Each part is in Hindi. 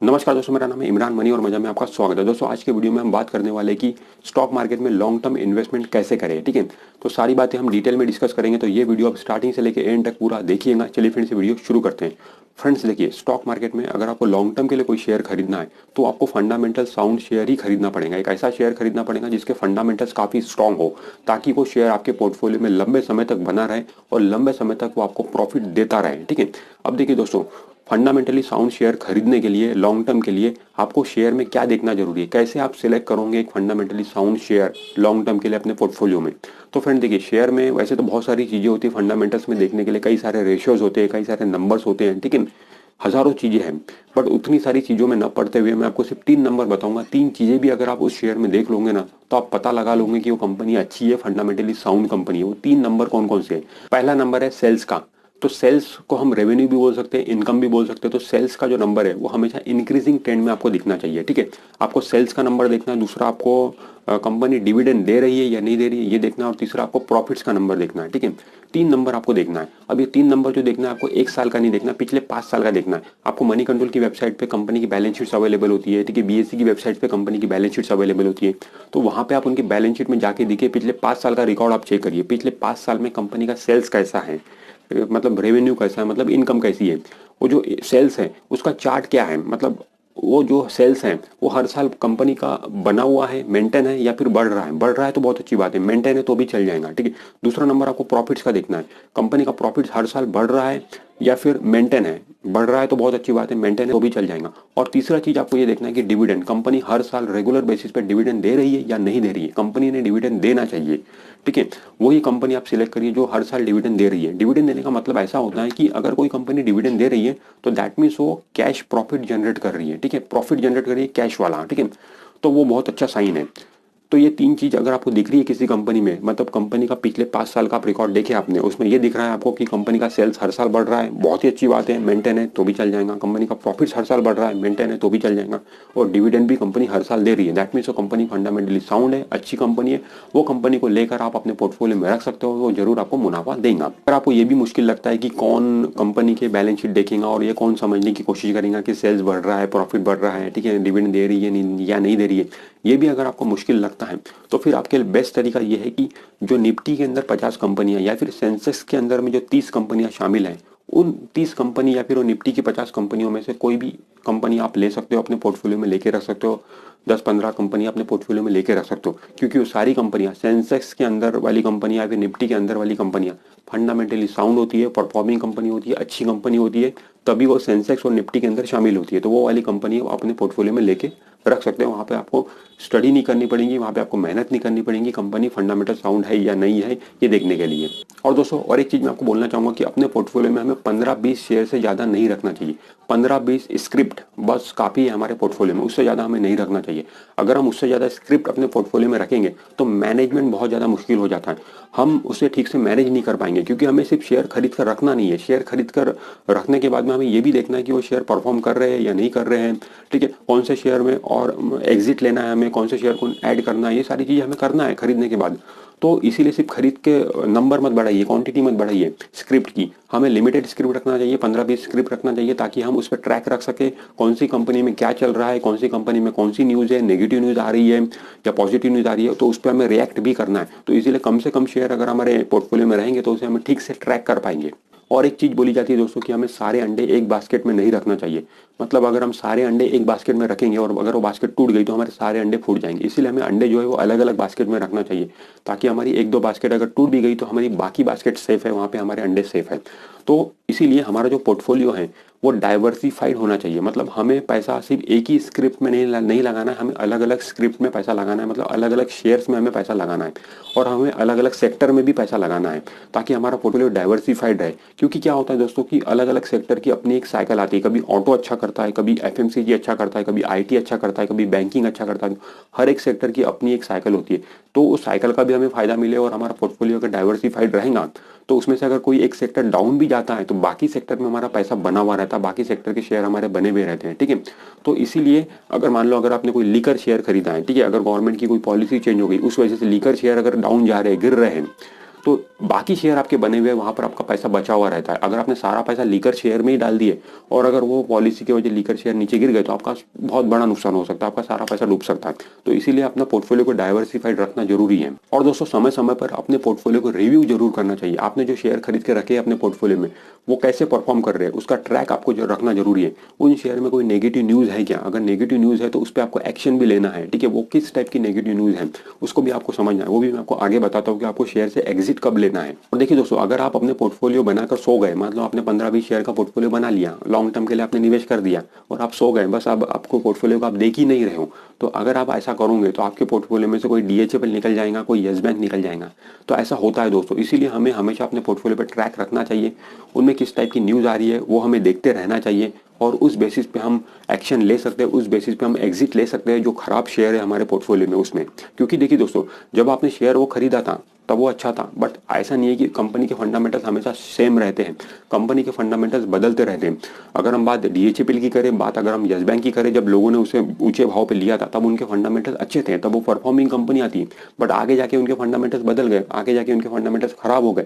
नमस्कार दोस्तों, मेरा नाम है इमरान मनी और मजा में आपका स्वागत है। दोस्तों आज के वीडियो में हम बात करने वाले कि स्टॉक मार्केट में लॉन्ग टर्म इन्वेस्टमेंट कैसे करें। ठीक है, तो सारी बातें हम डिटेल में डिस्कस करेंगे, तो ये वीडियो आप स्टार्टिंग से लेकर एंड तक पूरा देखिएगा। चलिए फिर से वीडियो शुरू करते हैं। फ्रेंड्स देखिए, स्टॉक मार्केट में अगर आपको लॉन्ग टर्म के लिए कोई शेयर खरीदना है तो आपको फंडामेंटल साउंड शेयर ही खरीदना पड़ेगा। एक ऐसा शेयर खरीदना पड़ेगा जिसके फंडामेंटल्स काफी स्ट्रांग हो, ताकि वो शेयर आपके पोर्टफोलियो में लंबे समय तक बना रहे और लंबे समय तक वो आपको प्रॉफिट देता रहे। ठीक है, अब देखिए दोस्तों, फंडामेंटली साउंड शेयर खरीदने के लिए लॉन्ग टर्म के लिए आपको शेयर में क्या देखना जरूरी है, कैसे आप सिलेक्ट करोगे एक fundamentally sound share long term के लिए अपने पोर्टफोलियो में। तो फ्रेंड देखिए, शेयर में वैसे तो बहुत सारी चीजें होती है फंडामेंटल्स में देखने के लिए, कई सारे रेशियोज होते हैं, कई सारे नंबर्स होते हैं, ठीक है, हजारों चीजें हैं। बट उतनी सारी चीजों में न पढ़ते हुए मैं आपको सिर्फ 3 नंबर बताऊंगा। 3 चीजें भी अगर आप उस शेयर में देख लोगे ना तो आप पता लगा लोगे कि वो कंपनी अच्छी है, फंडामेंटली साउंड कंपनी है। वो 3 नंबर कौन कौन से हैं? पहला नंबर है सेल्स का। तो सेल्स को हम रेवेन्यू भी बोल सकते हैं, इनकम भी बोल सकते हैं। तो सेल्स का जो नंबर है वो हमेशा इंक्रीजिंग ट्रेंड में आपको दिखना चाहिए। ठीक है, आपको सेल्स का नंबर देखना है। दूसरा, आपको कंपनी डिविडेंड दे रही है या नहीं दे रही है ये देखना है। और तीसरा, आपको प्रॉफिट्स का नंबर देखना है। ठीक है, 3 नंबर आपको देखना है। अब ये 3 नंबर जो देखना है आपको 1 साल का नहीं देखना, पिछले 5 साल का देखना है। आपको मनी कंट्रोल की वेबसाइट पे कंपनी की बैलेंस शीट्स अवेलेबल होती है। ठीक है, बीएससी की वेबसाइट पे कंपनी की बैलेंस शीट्स अवेलेबल होती है। तो वहां पे आप उनकी बैलेंस शीट में जाके देखिए, पिछले 5 साल का रिकॉर्ड आप चेक करिए। पिछले 5 साल में कंपनी का सेल्स कैसा है, मतलब रेवेन्यू कैसा है, मतलब इनकम कैसी है, वो जो सेल्स है उसका चार्ट क्या है, मतलब वो जो सेल्स हैं वो हर साल कंपनी का बना हुआ है, मेंटेन है या फिर बढ़ रहा है। बढ़ रहा है तो बहुत अच्छी बात है, मेंटेन है तो भी चल जाएगा। ठीक है, दूसरा नंबर आपको प्रॉफिट्स का देखना है। कंपनी का प्रॉफिट्स हर साल बढ़ रहा है या फिर मेंटेन है। बढ़ रहा है तो बहुत अच्छी बात है, मेंटेन है तो भी चल जाएगा। और तीसरा चीज आपको ये देखना है कि डिविडेंड, कंपनी हर साल रेगुलर बेसिस पे डिविडेंड दे रही है या नहीं दे रही है। कंपनी ने डिविडेंड देना चाहिए। ठीक है, वही कंपनी आप सिलेक्ट करिए जो हर साल डिविडेंड दे रही है। डिविडेंड देने का मतलब ऐसा होता है कि अगर कोई कंपनी डिविडेंड दे रही है तो दैट मीन्स वो कैश प्रॉफिट जनरेट कर रही है। ठीक है, प्रॉफिट जनरेट कर रही है कैश वाला। ठीक है, तो वो बहुत अच्छा साइन है। तो ये 3 चीज अगर आपको दिख रही है किसी कंपनी में, मतलब कंपनी का पिछले 5 साल का आप रिकॉर्ड देखे आपने, उसमें ये दिख रहा है आपको कि कंपनी का सेल्स हर साल बढ़ रहा है, बहुत ही अच्छी बात है, मेंटेन है तो भी चल जाएगा। कंपनी का प्रॉफिट्स हर साल बढ़ रहा है, मेंटेन है तो भी चल जाएगा। और डिविडेंड भी कंपनी हर साल दे रही है, दैट मीन्स वो कंपनी फंडामेंटली साउंड है, अच्छी कंपनी है। वो कंपनी को लेकर आप अपने पोर्टफोलियो में रख सकते हो, वो जरूर आपको मुनाफा देगा। अगर आपको ये भी मुश्किल लगता है कि कौन कंपनी के बैलेंस शीट देखेगा और ये कौन समझने की कोशिश करेगा कि सेल्स बढ़ रहा है, प्रॉफिट बढ़ रहा है, ठीक है, डिविडेंड दे रही है या नहीं दे रही है, ये भी अगर आपको मुश्किल लगता है तो फिर आपके लिए बेस्ट तरीका ये है कि जो निफ्टी के अंदर 50 कंपनियां या फिर सेंसेक्स के अंदर में जो 30 कंपनियां शामिल हैं, उन 30 कंपनी या फिर वो निफ्टी की 50 कंपनियों में से कोई भी कंपनी आप ले सकते हो, अपने पोर्टफोलियो में लेके रख सकते हो। 10-15 कंपनी अपने पोर्टफोलियो में लेके रख सकते हो, क्योंकि वो सारी कंपनियां सेंसेक्स के अंदर वाली कंपनियां या फिर निफ्टी के अंदर वाली कंपनियां फंडामेंटली साउंड होती है, परफॉर्मिंग कंपनी होती है, अच्छी कंपनी होती है, तभी वो सेंसेक्स और निफ्टी के अंदर शामिल होती है। तो वो वाली कंपनी अपने पोर्टफोलियो में लेके रख सकते हैं। वहाँ पे आपको स्टडी नहीं करनी पड़ेगी, वहाँ पे आपको मेहनत नहीं करनी पड़ेगी कंपनी फंडामेंटल साउंड है या नहीं है ये देखने के लिए। और दोस्तों और एक चीज मैं आपको बोलना चाहूंगा कि अपने पोर्टफोलियो में हमें 15-20 शेयर से ज्यादा नहीं रखना चाहिए। 15-20 स्क्रिप्ट बस काफी है हमारे पोर्टफोलियो में, उससे ज्यादा हमें नहीं रखना चाहिए। अगर हम उससे ज्यादा स्क्रिप्ट अपने पोर्टफोलियो में रखेंगे तो मैनेजमेंट बहुत ज्यादा मुश्किल हो जाता है, हम उसे ठीक से मैनेज नहीं कर पाएंगे। क्योंकि हमें सिर्फ शेयर खरीद कर रखना नहीं है, शेयर खरीद कर रखने के बाद में हमें ये भी देखना है कि वो शेयर परफॉर्म कर रहे हैं या नहीं कर रहे हैं। ठीक है, कौन से शेयर में और एग्जिट लेना है हमें, कौन से शेयर को ऐड करना है, ये सारी चीजें हमें करना है खरीदने के बाद। तो इसीलिए सिर्फ खरीद के नंबर मत बढ़ाइए, क्वांटिटी मत बढ़ाइए स्क्रिप्ट की, हमें लिमिटेड स्क्रिप्ट रखना चाहिए, 15-20 स्क्रिप्ट रखना चाहिए, ताकि हम उस पर ट्रैक रख सके कौन सी कंपनी में क्या चल रहा है, कौन सी कंपनी में कौन सी न्यूज़ है, नेगेटिव न्यूज़ आ रही है या पॉजिटिव न्यूज़ आ रही है, तो उस पर हमें रिएक्ट भी करना है। तो इसीलिए कम से कम शेयर अगर हमारे पोर्टफोलियो में रहेंगे तो उसे हम ठीक से ट्रैक कर पाएंगे। और एक चीज बोली जाती है दोस्तों कि हमें सारे अंडे एक बास्केट में नहीं रखना चाहिए। मतलब अगर हम सारे अंडे एक बास्केट में रखेंगे और अगर वो बास्केट टूट गई तो हमारे सारे अंडे फूट जाएंगे। इसीलिए हमें अंडे जो है वो अलग अलग बास्केट में रखना चाहिए, ताकि हमारी 1-2 बास्केट अगर टूट भी गई तो हमारी बाकी बास्केट सेफ है, वहां पे हमारे अंडे सेफ है। तो इसीलिए हमारा जो पोर्टफोलियो है वो डाइवर्सिफाइड होना चाहिए। मतलब हमें पैसा सिर्फ एक ही स्क्रिप्ट में नहीं लगाना है, हमें अलग अलग स्क्रिप्ट में पैसा लगाना है, मतलब अलग अलग शेयर्स में हमें पैसा लगाना है और हमें अलग अलग सेक्टर में भी पैसा लगाना है, ताकि हमारा पोर्टफोलियो डाइवर्सिफाइड रहे। क्योंकि क्या होता है दोस्तों कि अलग अलग सेक्टर की अपनी एक साइकिल आती है, कभी ऑटो अच्छा करता है, कभी एफएमसीजी अच्छा करता है, कभी आईटी अच्छा करता है, कभी बैंकिंग अच्छा करता है। हर एक सेक्टर की अपनी एक साइकिल होती है, तो उस साइकिल का भी हमें फायदा मिले और हमारा पोर्टफोलियो अगर डाइवर्सिफाइड रहेगा तो उसमें से अगर कोई एक सेक्टर डाउन भी जाता है तो बाकी सेक्टर में हमारा पैसा बना हुआ रहता है, बाकी सेक्टर के शेयर हमारे बने हुए रहते हैं। ठीक है, तो इसीलिए अगर मान लो अगर आपने कोई लीकर शेयर खरीदा है, ठीक है, अगर गवर्नमेंट की कोई पॉलिसी चेंज हो गई उस वजह से लीकर शेयर अगर डाउन जा रहे हैं, गिर रहे हैं, तो बाकी शेयर आपके बने हुए हैं, वहाँ पर आपका पैसा बचा हुआ रहता है। अगर आपने सारा पैसा लीकर शेयर में ही डाल दिए और अगर वो पॉलिसी की वजह लीकर शेयर नीचे गिर गए तो आपका बहुत बड़ा नुकसान हो सकता है, आपका सारा पैसा डूब सकता है। तो इसीलिए अपना पोर्टफोलियो को डाइवर्सिफाइड रखना जरूरी है। और दोस्तों समय समय पर अपने पोर्टफोलियो को रिव्यू जरूर करना चाहिए। आपने जो शेयर खरीद के रखे हैं अपने पोर्टफोलियो में वो कैसे परफॉर्म कर रहे हैं उसका ट्रैक आपको रखना जरूरी है। उन शेयर में कोई नेगेटिव न्यूज है क्या, अगर नेगेटिव न्यूज है तो उस पर आपको एक्शन भी लेना है, ठीक है। वो किस टाइप की नेगेटिव न्यूज है उसको भी आपको समझना है, वो भी मैं आपको आगे बताता हूँ कि आपको शेयर से एग्जिट कब लेना है। और देखिए दोस्तों, अगर आप अपने पोर्टफोलियो बनाकर सो गए, मान लो आपने 15-20 शेयर का पोर्टफोलियो बना लिया, लॉन्ग टर्म के लिए आपने निवेश कर दिया और आप सो गए, बस अब आपको पोर्टफोलियो को आप देख ही नहीं रहे हो, तो अगर आप ऐसा करोगे तो आपके पोर्टफोलियो में से कोई DHFL निकल जाएगा, कोई येस बैंक निकल जाएगा। तो ऐसा होता है दोस्तों, इसीलिए हमें हमेशा अपने पोर्टफोलियो पर ट्रैक रखना चाहिए। उनमें किस टाइप की न्यूज़ आ रही है वो हमें देखते रहना चाहिए और उस बेसिस पे हम एक्शन ले सकते हैं, उस बेसिस पे हम एग्जिट ले सकते हैं जो खराब शेयर है हमारे पोर्टफोलियो में उसमें। क्योंकि देखिए दोस्तों, जब आपने शेयर वो खरीदा था तब वो अच्छा था, बट ऐसा नहीं है कि कंपनी के फंडामेंटल्स हमेशा सेम रहते हैं। कंपनी के फंडामेंटल्स बदलते रहते हैं। अगर हम बात DHFL की करें, बात अगर हम येस बैंक की करें, जब लोगों ने उसे ऊंचे भाव पे लिया था तब उनके फंडामेंटल्स अच्छे थे, तब वो परफॉर्मिंग कंपनी आती। बट आगे जाके उनके फंडामेंटल्स बदल गए, आगे जाके उनके फंडामेंटल्स खराब हो गए।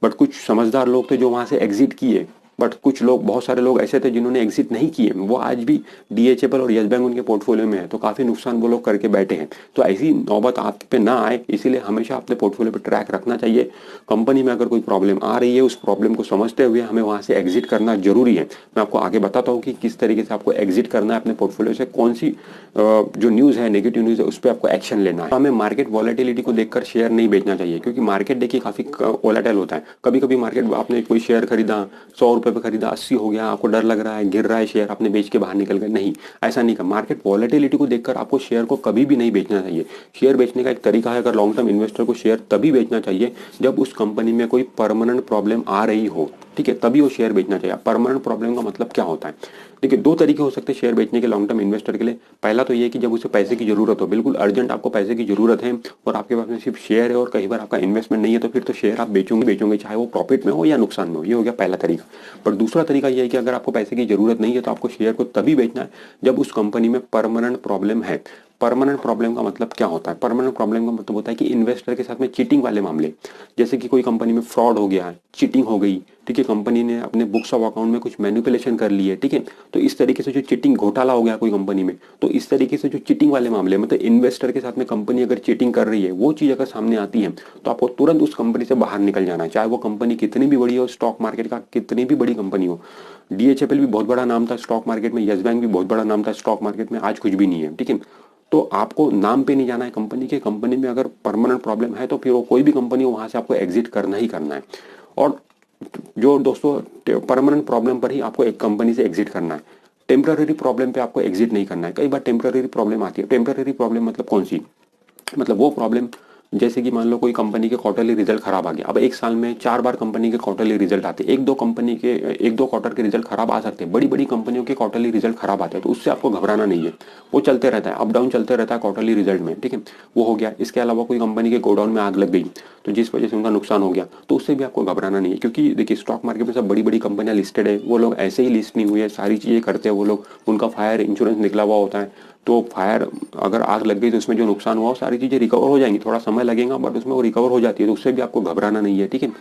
बट कुछ समझदार लोग थे जो वहां से एग्जिट किए, बट कुछ लोग, बहुत सारे लोग ऐसे थे जिन्होंने एग्जिट नहीं किए, वो आज भी DHFL और येस बैंक उनके पोर्टफोलियो में है, तो काफी नुकसान वो लोग करके बैठे हैं। तो ऐसी नौबत आप पे ना आए, इसीलिए हमेशा अपने पोर्टफोलियो पे ट्रैक रखना चाहिए। कंपनी में अगर कोई प्रॉब्लम आ रही है उस प्रॉब्लम को समझते हुए हमें वहां से एग्जिट करना जरूरी है। मैं आपको आगे बताता हूँ कि किस तरीके से आपको एग्जिट करना है अपने पोर्टफोलियो से, कौन सी जो न्यूज है, नेगेटिव न्यूज है, उस पर आपको एक्शन लेना है। तो हमें मार्केट वॉलेटिलिटी को देखकर शेयर नहीं बेचना चाहिए, क्योंकि मार्केट देखिए काफी वॉलेटाइल होता है। कभी कभी मार्केट, आपने कोई शेयर खरीदा 100 रुपए पे खरीदा, 80 हो गया, आपको डर लग रहा है गिर रहा है शेयर, आपने बेच के बाहर निकल गए, नहीं, ऐसा नहीं कर। मार्केट वॉलेटिलिटी को देखकर आपको शेयर को कभी भी नहीं बेचना चाहिए। शेयर बेचने का एक तरीका है, अगर लॉन्ग टर्म इन्वेस्टर को शेयर तभी बेचना चाहिए जब उस कंपनी में कोई परमानेंट प्रॉब्लम आ रही हो, ठीक है, तभी वो शेयर बेचना चाहिए। परमानेंट प्रॉब्लम का मतलब क्या होता है? देखिए, दो तरीके हो सकते हैं शेयर बेचने के लॉन्ग टर्म इन्वेस्टर के लिए। पहला तो ये कि जब उसे पैसे की जरूरत हो, बिल्कुल अर्जेंट आपको पैसे की जरूरत है और आपके पास में सिर्फ शेयर है और कई बार आपका इन्वेस्टमेंट नहीं है, तो फिर तो शेयर आप बेचोगे चाहे वो प्रॉफिट में हो या नुकसान में हो। ये हो गया पहला तरीका। पर दूसरा तरीका ये है कि अगर आपको पैसे की जरूरत नहीं है तो आपको शेयर को तभी बेचना है जब उस कंपनी में परमानेंट प्रॉब्लम है। परमानेंट प्रॉब्लम का मतलब क्या होता है? परमानेंट प्रॉब्लम का मतलब होता है कि इन्वेस्टर के साथ में चीटिंग वाले मामले, जैसे कि कोई कंपनी में फ्रॉड हो गया, चीटिंग हो गई, ठीक है, कंपनी ने अपने बुक्स ऑफ अकाउंट में कुछ मैनिपुलेशन कर ली है, ठीक है, तो इस तरीके से जो चीटिंग, घोटाला हो गया कोई कंपनी में, तो इस तरीके से जो चीटिंग वाले मामले, मतलब इन्वेस्टर के साथ में कंपनी अगर चीटिंग कर रही है, वो चीज अगर सामने आती है तो आपको तुरंत उस कंपनी से बाहर निकल जाना है, चाहे वो कंपनी कितनी भी बड़ी हो, स्टॉक मार्केट का कितनी भी बड़ी कंपनी हो। DHFL भी बहुत बड़ा नाम था स्टॉक मार्केट में, येस बैंक भी बहुत बड़ा नाम था स्टॉक मार्केट में, आज कुछ भी नहीं है, ठीक है। तो आपको नाम पे नहीं जाना है कंपनी के, कंपनी में अगर परमानेंट प्रॉब्लम है तो फिर वो कोई भी कंपनी हो वहां से आपको एग्जिट करना ही करना है। और जो दोस्तों, परमानेंट प्रॉब्लम पर ही आपको एक कंपनी से एग्जिट करना है, टेम्पररी प्रॉब्लम पे आपको एग्जिट नहीं करना है। कई बार टेम्पररी प्रॉब्लम आती है। टेम्पररी प्रॉब्लम मतलब कौन सी? मतलब वो प्रॉब्लम, जैसे कि मान लो कोई कंपनी के क्वार्टरली रिजल्ट खराब आ गया। अब एक साल में 4 बार कंपनी के क्वार्टरली रिजल्ट आते हैं, एक दो क्वार्टर के रिजल्ट खराब आ सकते हैं, बड़ी बड़ी कंपनियों के क्वार्टरली रिजल्ट खराब आते हैं, तो उससे आपको घबराना नहीं है। वो चलते रहता है, अप डाउन चलते रहता है क्वार्टरली रिजल्ट में, ठीक है, वो हो गया। इसके अलावा कोई कंपनी के गोडाउन में आग लग गई तो जिस वजह से उनका नुकसान हो गया, तो उससे भी आपको घबराना नहीं है, क्योंकि देखिए स्टॉक मार्केट में सब बड़ी बड़ी कंपनियां लिस्टेड है, वो लोग ऐसे ही लिस्ट नहीं हुई है, सारी चीजें करते हैं वो लोग, उनका फायर इंश्योरेंस निकला हुआ होता है। तो फायर, अगर आग लग गई तो उसमें जो नुकसान हुआ वो सारी चीजें रिकवर हो जाएंगी, थोड़ा समय लगेगा बट उसमें वो रिकवर हो जाती है, तो उससे भी आपको घबराना नहीं है, ठीक है।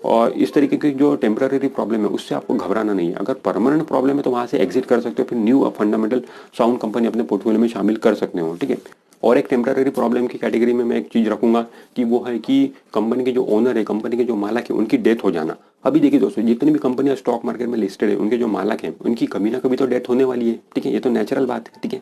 और इस तरीके की जो टेम्पररी प्रॉब्लम है उससे आपको घबराना नहीं है। अगर परमानेंट प्रॉब्लम है तो वहां से एग्जिट कर सकते हो, फिर न्यू फंडामेंटल साउंड कंपनी अपने पोर्टफोलियो में शामिल कर सकते हो, ठीक है। और एक टेम्पररी प्रॉब्लम की कैटेगरी में मैं एक चीज रखूंगा कि वो है कि कंपनी के जो ओनर है, कंपनी के जो मालक है, उनकी डेथ हो जाना। अभी देखिए दोस्तों, जितनी भी कंपनियां स्टॉक मार्केट में लिस्टेड है, उनके जो मालक हैं उनकी कभी ना कभी तो डेथ होने वाली है, ठीक है, ये तो नेचुरल बात है, ठीक है।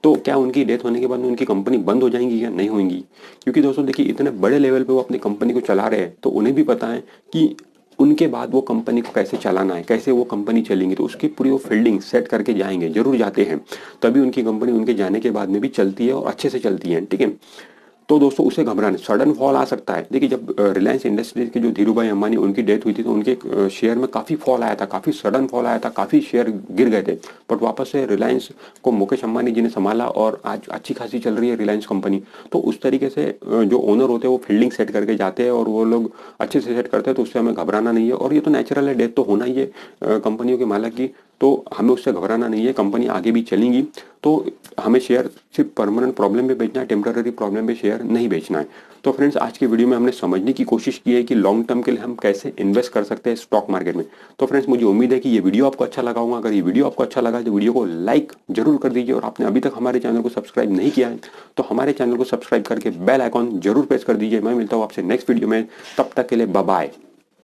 तो क्या उनकी डेथ होने के बाद में उनकी कंपनी बंद हो जाएंगी या नहीं होंगी? क्योंकि दोस्तों देखिए, इतने बड़े लेवल पे वो अपनी कंपनी को चला रहे हैं, तो उन्हें भी पता है कि उनके बाद वो कंपनी को कैसे चलाना है, कैसे वो कंपनी चलेंगी, तो उसकी पूरी वो फील्डिंग सेट करके जाएंगे, जरूर जाते हैं, तभी उनकी कंपनी उनके जाने के बाद में भी चलती है और अच्छे से चलती है, ठीक है। तो दोस्तों उसे घबराने, सडन फॉल आ सकता है। देखिए, जब रिलायंस इंडस्ट्रीज के जो धीरूभाई अंबानी, उनकी डेथ हुई थी, तो उनके शेयर में काफी फॉल आया था, काफी सडन फॉल आया था, काफी शेयर गिर गए थे, बट वापस से रिलायंस को मुकेश अंबानी जी ने संभाला और आज अच्छी खासी चल रही है रिलायंस कंपनी। तो उस तरीके से जो ओनर होते हैं वो फील्डिंग सेट करके जाते हैं और वो लोग अच्छे से सेट करते हैं, तो उससे हमें घबराना नहीं है। और ये तो नेचुरल है, डेथ तो होना ही है कंपनियों के मालक की, तो हमें उससे घबराना नहीं है, कंपनी आगे भी चलेंगी। तो हमें शेयर सिर्फ परमानेंट प्रॉब्लम में बेचना है, टेम्पररी प्रॉब्लम में शेयर नहीं बेचना है। तो फ्रेंड्स आज की वीडियो में हमने समझने की कोशिश की है कि लॉन्ग टर्म के लिए हम कैसे इन्वेस्ट कर सकते हैं स्टॉक मार्केट में। तो फ्रेंड्स मुझे उम्मीद है कि ये वीडियो आपको अच्छा लगा होगा। अगर ये वीडियो आपको अच्छा लगा तो वीडियो को लाइक जरूर कर दीजिए, और आपने अभी तक हमारे चैनल को सब्सक्राइब नहीं किया है तो हमारे चैनल को सब्सक्राइब करके बेल आइकॉन जरूर प्रेस कर दीजिए। मैं मिलता हूँ आपसे नेक्स्ट वीडियो में, तब तक के लिए बाय बाय।